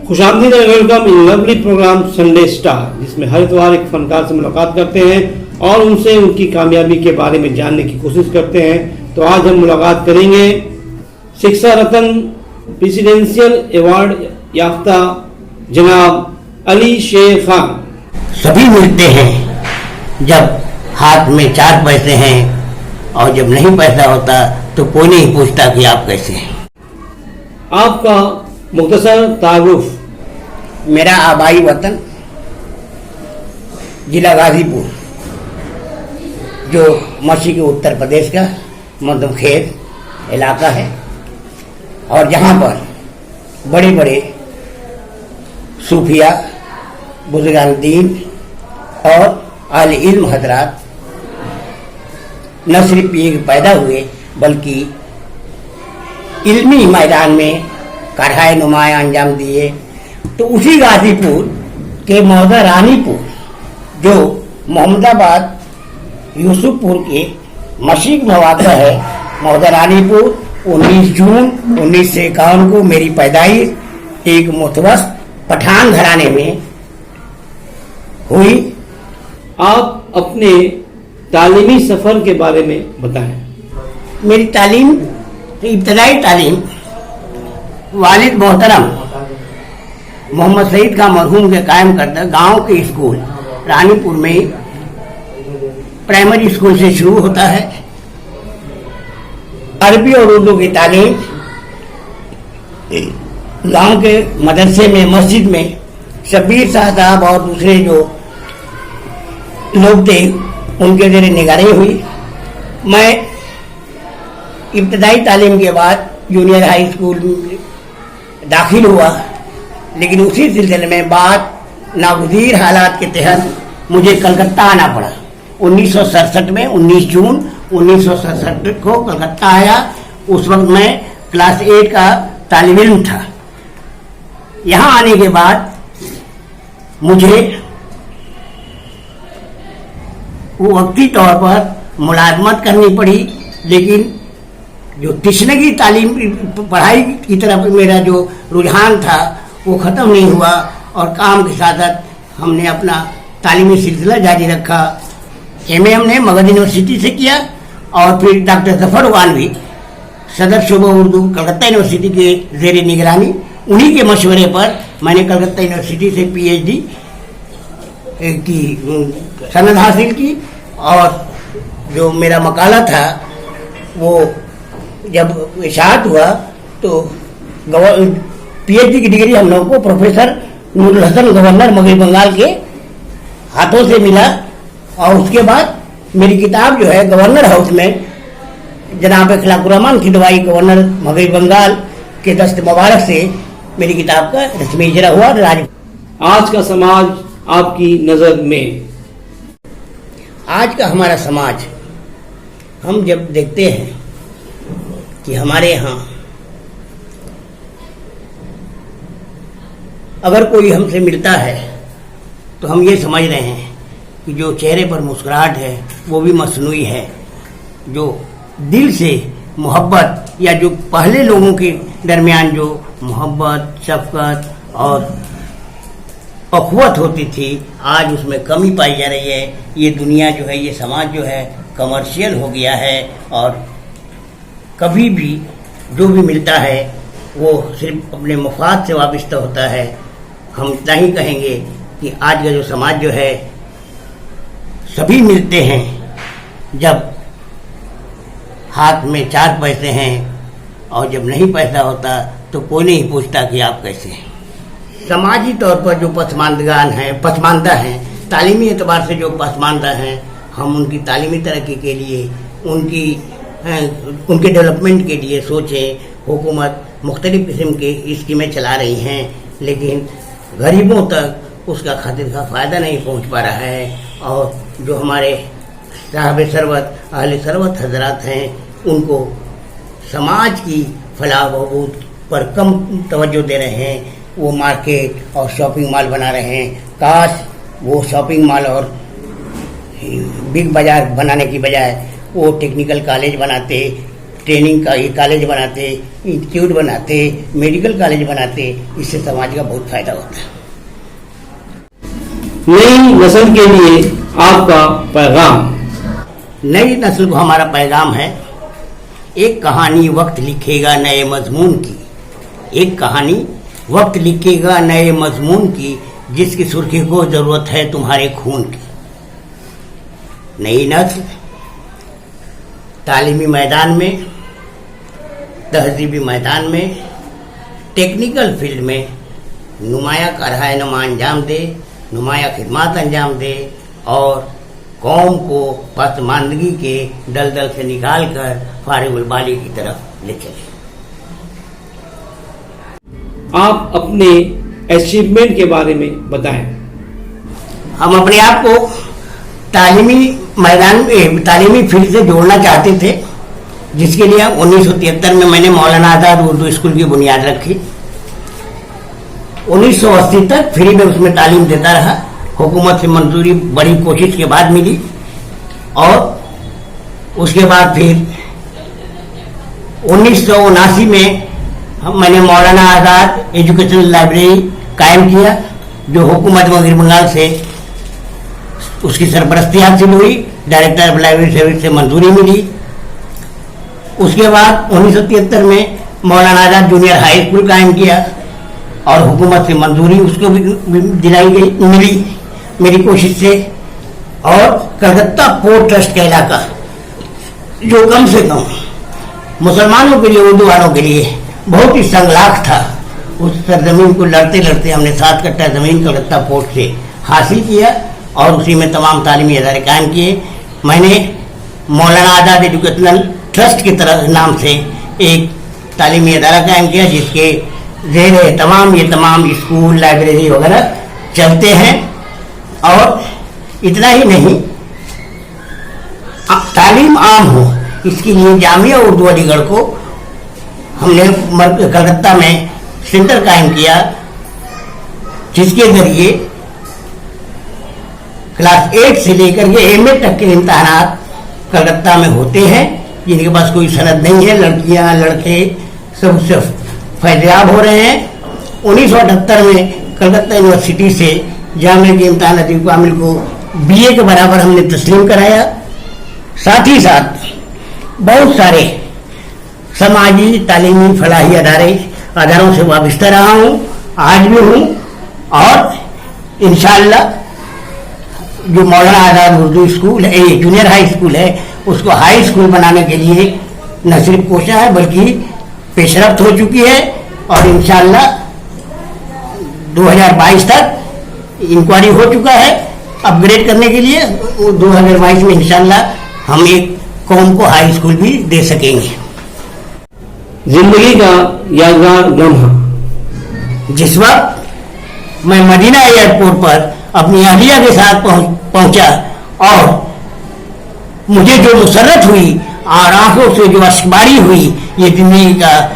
खुशामदीद and welcome in lovely programme Sunday star, जिसमें हर इतवार एक फनकार से मुलाकात करते हैं और उनसे उनकी कामयाबी के बारे में जानने की कोशिश करते हैं। तो आज हम मुलाकात करेंगे शिक्षा रत्न प्रेसिडेंशियल अवार्ड याफ्ता जनाब अली शेर खान। सभी मिलते हैं जब हाथ में 4 पैसे हैं और जब नहीं पैसा होता तो कोई नहीं पूछता कि आप कैसे हैं। आपका मुख्तसर तारुफ। मेरा आबाई वतन जिला गाजीपुर, जो मशरक़ी उत्तर प्रदेश का मध्यमखेर इलाका है और जहाँ पर बड़े बड़े सूफिया, बुजुर्गान दीन और आले इल्म हजरात न सिर्फ ये पैदा हुए बल्कि इल्मी मैदान में कढ़ाई नुमाया अंजाम दिए। तो उसी गाजीपुर के मौजा रानीपुर, जो मोहम्मदाबाद यूसुफपुर के मशरिक में वाक़ा है, मौजा रानीपुर 19 जून 1951 को मेरी पैदाइश एक मुतवस्त पठान घराने में हुई। आप अपने तालीमी सफ़र के बारे में बताएं। मेरी तालीम, इब्तदाई तालीम वालिद मोहतरम मोहम्मद सईद का मरहूम के कायम करता गांव के स्कूल रानीपुर में प्राइमरी स्कूल से शुरू होता है। अरबी और उर्दू की तालीम गांव के मदरसे में, मस्जिद में शब्बीर साहब और दूसरे जो लोग थे उनके जरिए निगरानी हुई। मैं इब्तदाई तालीम के बाद जूनियर हाई स्कूल में दाखिल हुआ, लेकिन उसी सिलसिले में बात नागुज़ीर हालात के तहत मुझे कलकत्ता आना पड़ा। 1967 में 19 जून 1967 को कलकत्ता आया। उस वक्त मैं क्लास 8 का तालिब इल्म था। यहाँ आने के बाद मुझे वो वक्ती तौर पर मुलाजमत करनी पड़ी, लेकिन जो तिश्नगी तालीम पढ़ाई की तरफ मेरा जो रुझान था वो ख़त्म नहीं हुआ और काम के साथ साथ हमने अपना तालीमी सिलसिला जारी रखा। एमए हमने मगध यूनिवर्सिटी से किया और फिर डॉक्टर जफर वानवी सदर शोबा उर्दू कलकत्ता यूनिवर्सिटी के ज़ेर निगरानी, उन्हीं के मशवरे पर मैंने कलकत्ता यूनिवर्सिटी से PhD की सनद हासिल की। और जो मेरा मकाला था वो जब इशाअत हुआ तो PhD की डिग्री हम लोगों को प्रोफेसर नूरुल हसन गवर्नर मगरबी बंगाल के हाथों से मिला। और उसके बाद मेरी किताब जो है गवर्नर हाउस में जनाब खिलाफुर रहमान खिदवाई गवर्नर मगरबी बंगाल के दस्त मुबारक से मेरी किताब का रस्मी इजरा हुआ। आज का समाज आपकी नज़र में? आज का हमारा समाज, हम जब देखते हैं कि हमारे यहाँ अगर कोई हमसे मिलता है तो हम ये समझ रहे हैं कि जो चेहरे पर मुस्कुराहट है वो भी मसनूई है। जो दिल से मोहब्बत या जो पहले लोगों के दरमियान जो मोहब्बत, शफकत और अखवत होती थी, आज उसमें कमी पाई जा रही है। ये दुनिया जो है, ये समाज जो है कमर्शियल हो गया है और कभी भी जो भी मिलता है वो सिर्फ अपने मफाद से वाबस्ता होता है। हम इतना ही कहेंगे कि आज का जो समाज जो है, सभी मिलते हैं जब हाथ में 4 पैसे हैं और जब नहीं पैसा होता तो कोई नहीं पूछता कि आप कैसे हैं। समाजी तौर पर जो पसमानदा हैं, तालीमी एतबार से जो पसमानदा हैं, हम उनकी तालीमी तरक्की के लिए, उनके डेवलपमेंट के लिए सोचें। हुकूमत मुख्तलिफ किस्म की स्कीमें चला रही हैं, लेकिन गरीबों तक उसका खातिर का फ़ायदा नहीं पहुंच पा रहा है। और जो हमारे साहब सरवत, अहले सरवत हजरात हैं, उनको समाज की फलाह बहबूद पर कम तवज्जो दे रहे हैं। वो मार्केट और शॉपिंग मॉल बना रहे हैं। काश वो शॉपिंग मॉल और बिग बाजार बनाने की बजाय वो टेक्निकल कॉलेज बनाते, ट्रेनिंग का ये कॉलेज बनाते, इंस्टीट्यूट बनाते, मेडिकल कॉलेज बनाते, इससे समाज का बहुत फायदा होता है। नई नस्ल के लिए आपका पैगाम। नई नस्ल को हमारा पैगाम है, एक कहानी वक्त लिखेगा नए मजमून की, एक कहानी वक्त लिखेगा नए मजमून की, जिसकी सुर्खी को जरूरत है तुम्हारे खून की। नई नस्ल तालीमी मैदान में, तहजीबी मैदान में, टेक्निकल फील्ड में नुमाया कारनामा अंजाम दे, नुमाया खिदमत अंजाम दे और कौम को पसमानदगी के दलदल से निकालकर फारिगुल बाली की तरफ ले चले। आप अपने अचीवमेंट के बारे में बताएं। हम अपने आप को तालीमी मैदान में, तालीमी फील्ड से जोड़ना चाहते थे, जिसके लिए 1973 में मैंने मौलाना आजाद उर्दू स्कूल की बुनियाद रखी। 1980 तक फ्री में उसमें तालीम देता रहा। हुकूमत से मंजूरी बड़ी कोशिश के बाद मिली और उसके बाद फिर 1979 में मैंने मौलाना आजाद एजुकेशनल लाइब्रेरी कायम किया, जो हुकूमत मगरबी बंगाल से उसकी सरपरस्ती हासिल हुई, डायरेक्टर ऑफ लाइब्रेरी सर्विस से मंजूरी मिली। उसके बाद 1973 में Maulana Azad junior high school कायम किया और हुकूमत से मंजूरी उसको भी दिलाई गई, मिली मेरी कोशिश से। और कलकत्ता पोर्ट ट्रस्ट का इलाका, जो कम से कम मुसलमानों के लिए, उर्दू वालों के लिए बहुत ही संगलाख था, उस सरजमीन को लड़ते लड़ते हमने 7 कट्टा जमीन कलकत्ता पोर्ट से हासिल किया और उसी में तमाम तालीमी अदारे कायम किए। मैंने मौलाना आजाद एजुकेशनल ट्रस्ट की तरह नाम से एक तालीमी अदारा कायम किया, जिसके ज़ेरे ये तमाम स्कूल, लाइब्रेरी वगैरह चलते हैं। और इतना ही नहीं, तालीम आम हो, इसके लिए जामिया उर्दू अलीगढ़ को हमने कलकत्ता में सेंटर कायम किया, जिसके जरिए क्लास 8 से लेकर के एमए तक के इम्तहानात कलकत्ता में होते हैं। जिनके पास कोई सनद नहीं है, लड़कियां लड़के सब उससे फैज़याब हो रहे हैं। 1978 में कलकत्ता यूनिवर्सिटी से जामिया के इम्तहान अतीक कामिल को बीए के बराबर हमने तस्लीम कराया। साथ ही साथ बहुत सारे समाजी, तालीमी, फलाही अदारों से वाबस्ता रहा हूँ, आज भी हूँ। और इंशाअल्लाह जो मौलाना आजाद उर्दू स्कूल है, जूनियर हाई स्कूल है, उसको हाई स्कूल बनाने के लिए न सिर्फ कोशिश है बल्कि पेशरफ्त हो चुकी है। और इंशाअल्लाह 2022 तक इंक्वायरी हो चुका है अपग्रेड करने के लिए। 2022 में इंशाअल्लाह हम एक कौम को हाई स्कूल भी दे सकेंगे। जिंदगी का यादगार लम्हा। जिस वक्त मैं मदीना एयरपोर्ट पर अपनी अहलिया के साथ पहुंचा और मुझे जो मुसर्रत हुई और आंखों से जो अश्कबारी हुई, ये जिंदगी का,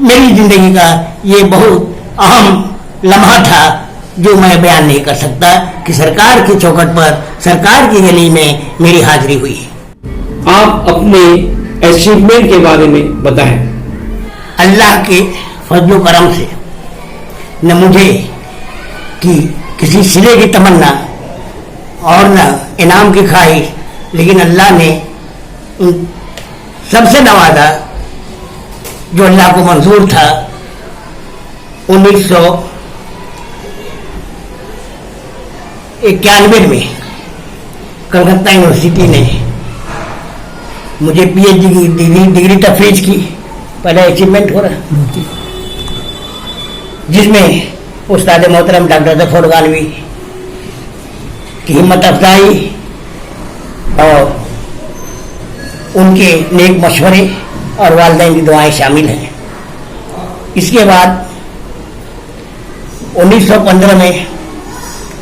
मेरी जिंदगी का ये बहुत अहम लम्हा था, जो मैं बयान नहीं कर सकता कि सरकार की चौखट पर, सरकार की गली में मेरी हाजिरी हुई। आप अपने अचीवमेंट के बारे में बताएं। अल्लाह के फजलो करम से न मुझे किसी सिले की तमन्ना और न इनाम की ख्वाहिश, लेकिन अल्लाह ने सबसे नवाजा जो अल्लाह को मंजूर था। 1991 में कलकत्ता यूनिवर्सिटी ने मुझे पीएचडी की डिग्री तफरीज की, पहला अचीवमेंट हो रहा, जिसमें उस्ताद मोहतरम डॉक्टर जफर गालवी की हिम्मत अफजाई और उनके नेक मशवरे और वालिदैन की दुआएं शामिल हैं। इसके बाद 1915 में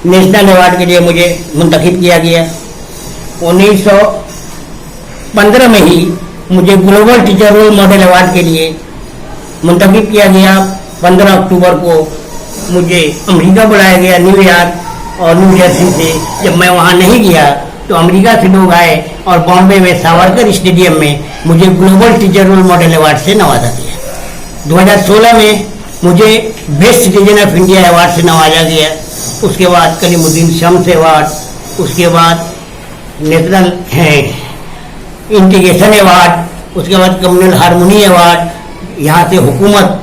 नेशनल अवार्ड के लिए मुझे मुंतखब किया गया। 1915 में ही मुझे global teacher role model award के लिए मुंतखब किया गया। 15 अक्टूबर को मुझे अमेरिका बुलाया गया, न्यूयॉर्क और न्यू जर्सी से। जब मैं वहाँ नहीं गया तो अमेरिका से लोग आए और बॉम्बे में सावरकर स्टेडियम में मुझे global teacher role model award से नवाजा गया। 2016 में मुझे best citizen of India award से नवाजा गया। उसके बाद कलीमुद्दीन शम्स अवार्ड, उसके बाद नेशनल इंटीग्रेशन अवार्ड, उसके बाद कम्युनल हारमोनी अवार्ड, यहाँ से हुकूमत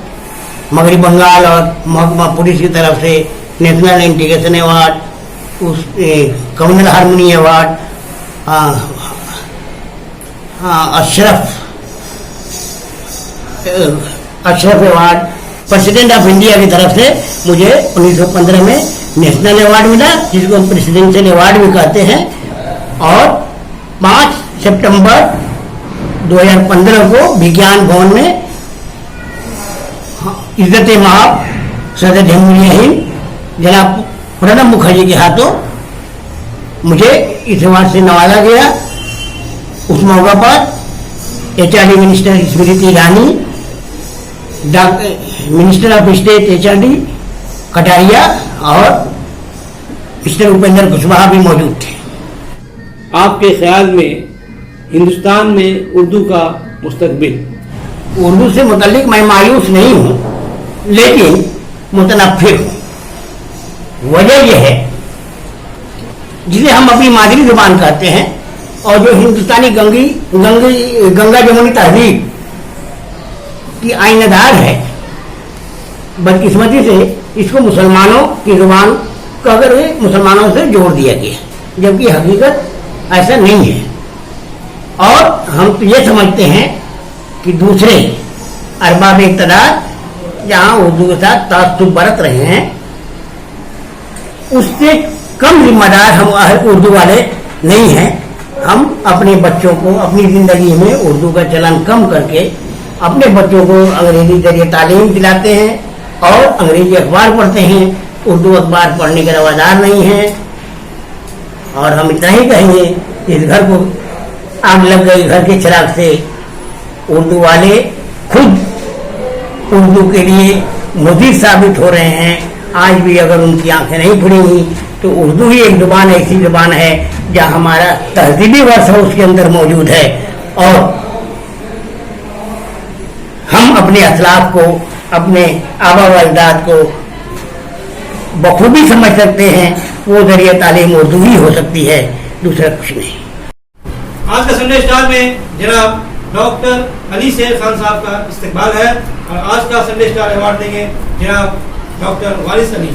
मगरबी बंगाल और महकमा पुलिस की तरफ से नेशनल इंटीग्रेशन अवार्ड, उस communal harmony award, Ashraf award, president of India की तरफ से मुझे 1915 में नेशनल अवार्ड मिला, जिसको हम प्रेसिडेंशियल अवार्ड भी कहते हैं। और 5 सितंबर 2015 को विज्ञान भवन में इज्जत माब सदर जमहूरिया हिंद जनाब प्रणब मुखर्जी के हाथों मुझे इस अवार्ड से नवाजा गया। उस मौका पर HRD minister Smriti Irani, minister of state HRD Kataria और मिस्टर उपेंद्र कुशवाहा भी मौजूद थे। आपके ख्याल में हिंदुस्तान में उर्दू का मुस्तकबिल? उर्दू से मुतल्लिक मैं मायूस नहीं हूँ, लेकिन मुतनफ़िर हूँ। वजह यह है, जिसे हम अपनी मादरी जुबान कहते हैं और जो हिंदुस्तानी गंगा जमुनी तहजीब की आइनदार है, बदकिस्मती से इसको मुसलमानों की जुबान कहकर मुसलमानों से जोड़ दिया गया, जबकि हकीकत ऐसा नहीं है। और हम तो ये समझते हैं कि दूसरे अरबाब इक़्तिदार जहाँ उर्दू के साथ तासुब बरत रहे हैं, उससे कम जिम्मेदार हम उर्दू वाले नहीं हैं। हम अपने बच्चों को अपनी ज़िंदगी में उर्दू का चलन कम करके अपने बच्चों को अंग्रेजी जरिए तालीम दिलाते हैं और अंग्रेजी अखबार पढ़ते हैं। उर्दू अखबार पढ़ने के रवादार नहीं हैं। और हम इतना ही कहेंगे, इस घर को आग लग गई, घर के चिराग से उर्दू वाले खुद उर्दू के लिए मुजीब साबित हो रहे हैं। आज भी अगर उनकी आंखें नहीं खुलेंगी तो उर्दू ही एक जुबान ऐसी जुबान है जहाँ हमारा तहजीबी वर्षा उसके अंदर मौजूद है और हम अपने असलाफ को, अपने आबा व अजदाद को बखूबी समझ सकते हैं। वो जरिए तालीम उर्दू ही हो सकती है, दूसरा कुछ नहीं। आज का संडे स्टार में जनाब डॉक्टर अली शेर खान साहब का इस्तकबाल है और आज का संडे स्टार अवार्ड देंगे जनाब डॉक्टर वारिस अली।